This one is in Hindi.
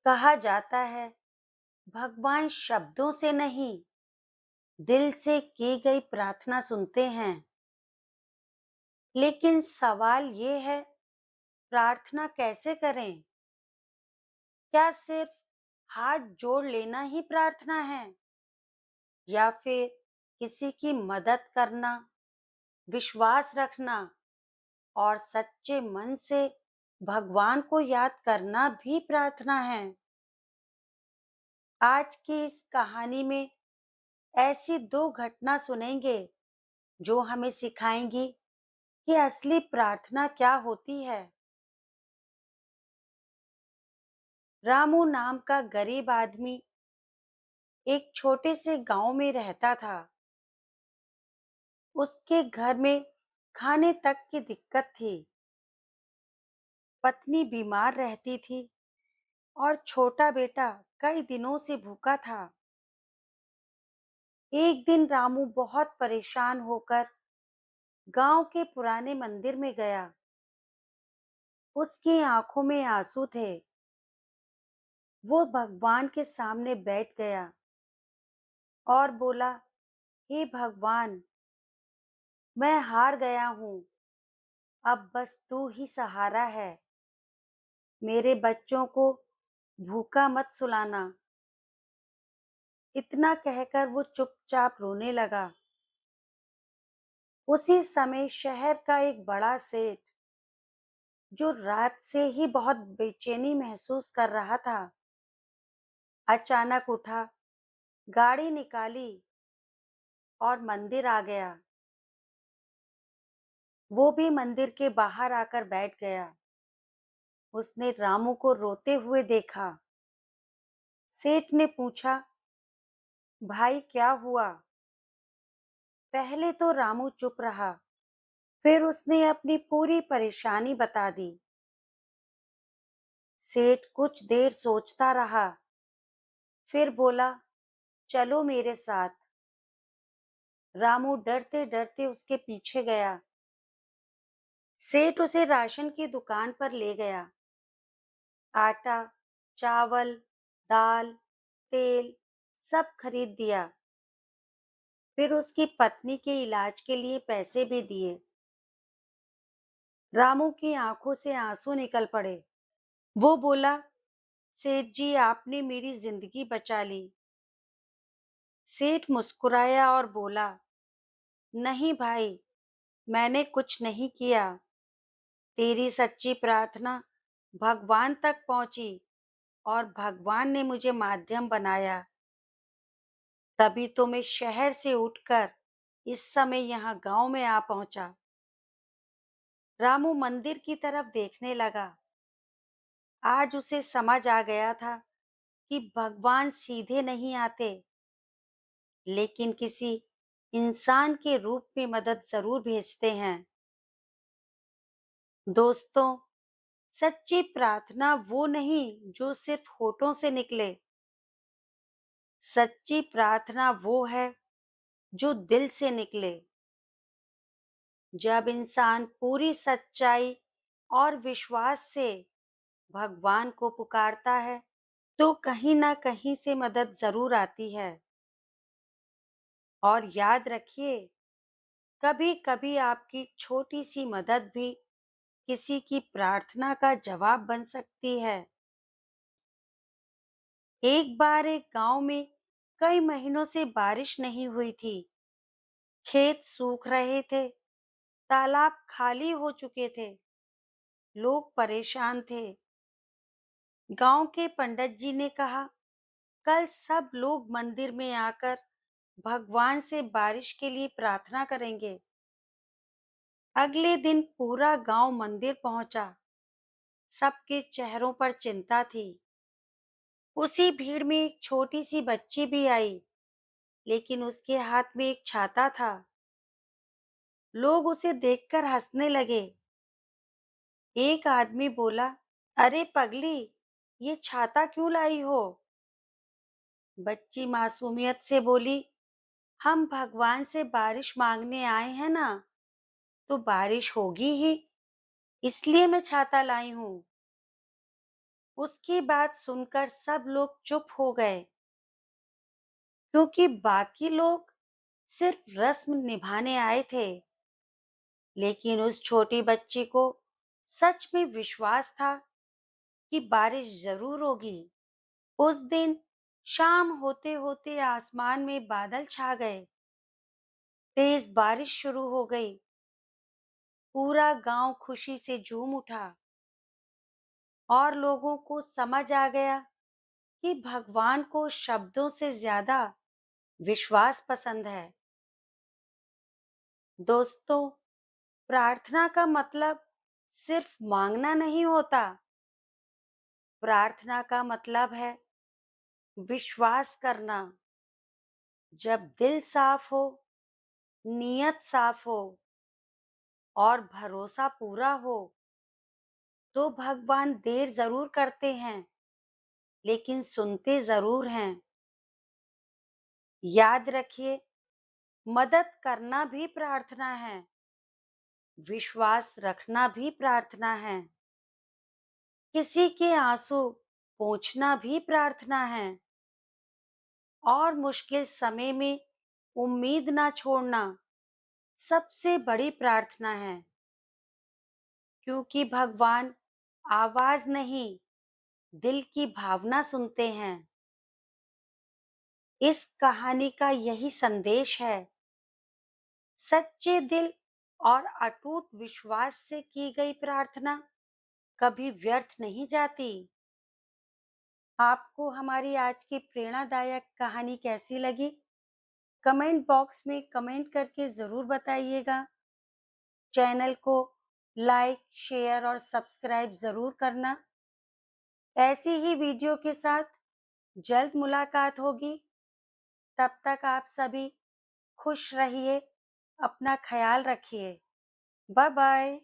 कहा जाता है भगवान शब्दों से नहीं, दिल से की गई प्रार्थना सुनते हैं। लेकिन सवाल ये है, प्रार्थना कैसे करें? क्या सिर्फ हाथ जोड़ लेना ही प्रार्थना है, या फिर किसी की मदद करना, विश्वास रखना और सच्चे मन से भगवान को याद करना भी प्रार्थना है? आज की इस कहानी में ऐसी दो घटना सुनेंगे जो हमें सिखाएंगी कि असली प्रार्थना क्या होती है। रामू नाम का गरीब आदमी एक छोटे से गांव में रहता था। उसके घर में खाने तक की दिक्कत थी। पत्नी बीमार रहती थी और छोटा बेटा कई दिनों से भूखा था। एक दिन रामू बहुत परेशान होकर गांव के पुराने मंदिर में गया। उसकी आंखों में आंसू थे। वो भगवान के सामने बैठ गया और बोला, हे भगवान, मैं हार गया हूँ। अब बस तू ही सहारा है। मेरे बच्चों को भूखा मत सुलाना। इतना कहकर वो चुपचाप रोने लगा। उसी समय शहर का एक बड़ा सेठ, जो रात से ही बहुत बेचैनी महसूस कर रहा था, अचानक उठा, गाड़ी निकाली और मंदिर आ गया। वो भी मंदिर के बाहर आकर बैठ गया। उसने रामू को रोते हुए देखा। सेठ ने पूछा, भाई क्या हुआ? पहले तो रामू चुप रहा, फिर उसने अपनी पूरी परेशानी बता दी। सेठ कुछ देर सोचता रहा, फिर बोला, चलो मेरे साथ। रामू डरते डरते उसके पीछे गया। सेठ उसे राशन की दुकान पर ले गया। आटा, चावल, दाल, तेल सब खरीद दिया। फिर उसकी पत्नी के इलाज के लिए पैसे भी दिए। रामू की आंखों से आंसू निकल पड़े। वो बोला, सेठ जी, आपने मेरी जिंदगी बचा ली। सेठ मुस्कुराया और बोला, नहीं भाई, मैंने कुछ नहीं किया। तेरी सच्ची प्रार्थना भगवान तक पहुंची और भगवान ने मुझे माध्यम बनाया। तभी तो मैं शहर से उठकर इस समय यहाँ गांव में आ पहुंचा। रामू मंदिर की तरफ देखने लगा। आज उसे समझ आ गया था कि भगवान सीधे नहीं आते, लेकिन किसी इंसान के रूप में मदद जरूर भेजते हैं। दोस्तों, सच्ची प्रार्थना वो नहीं जो सिर्फ होठों से निकले। सच्ची प्रार्थना वो है जो दिल से निकले। जब इंसान पूरी सच्चाई और विश्वास से भगवान को पुकारता है, तो कहीं ना कहीं से मदद जरूर आती है। और याद रखिए, कभी कभी आपकी छोटी सी मदद भी किसी की प्रार्थना का जवाब बन सकती है। एक बार एक गांव में कई महीनों से बारिश नहीं हुई थी। खेत सूख रहे थे, तालाब खाली हो चुके थे, लोग परेशान थे। गांव के पंडित जी ने कहा, कल सब लोग मंदिर में आकर भगवान से बारिश के लिए प्रार्थना करेंगे। अगले दिन पूरा गांव मंदिर पहुंचा। सबके चेहरों पर चिंता थी। उसी भीड़ में एक छोटी सी बच्ची भी आई, लेकिन उसके हाथ में एक छाता था। लोग उसे देखकर हंसने लगे। एक आदमी बोला, अरे पगली, ये छाता क्यों लाई हो? बच्ची मासूमियत से बोली, हम भगवान से बारिश मांगने आए हैं ना, तो बारिश होगी ही, इसलिए मैं छाता लाई हूँ। उसकी बात सुनकर सब लोग चुप हो गए, क्योंकि बाकी लोग सिर्फ रस्म निभाने आए थे। लेकिन उस छोटी बच्ची को सच में विश्वास था कि बारिश जरूर होगी। उस दिन शाम होते होते आसमान में बादल छा गए, तेज बारिश शुरू हो गई। पूरा गांव खुशी से झूम उठा और लोगों को समझ आ गया कि भगवान को शब्दों से ज्यादा विश्वास पसंद है। दोस्तों, प्रार्थना का मतलब सिर्फ मांगना नहीं होता। प्रार्थना का मतलब है विश्वास करना। जब दिल साफ हो, नीयत साफ हो और भरोसा पूरा हो, तो भगवान देर जरूर करते हैं, लेकिन सुनते जरूर हैं। याद रखिए, मदद करना भी प्रार्थना है, विश्वास रखना भी प्रार्थना है, किसी के आंसू पोंछना भी प्रार्थना है और मुश्किल समय में उम्मीद ना छोड़ना सबसे बड़ी प्रार्थना है। क्योंकि भगवान आवाज नहीं, दिल की भावना सुनते हैं। इस कहानी का यही संदेश है, सच्चे दिल और अटूट विश्वास से की गई प्रार्थना कभी व्यर्थ नहीं जाती। आपको हमारी आज की प्रेरणादायक कहानी कैसी लगी? कमेंट बॉक्स में कमेंट करके जरूर बताइएगा। चैनल को लाइक, शेयर और सब्सक्राइब जरूर करना। ऐसी ही वीडियो के साथ जल्द मुलाकात होगी। तब तक आप सभी खुश रहिए, अपना ख्याल रखिए। Bye bye.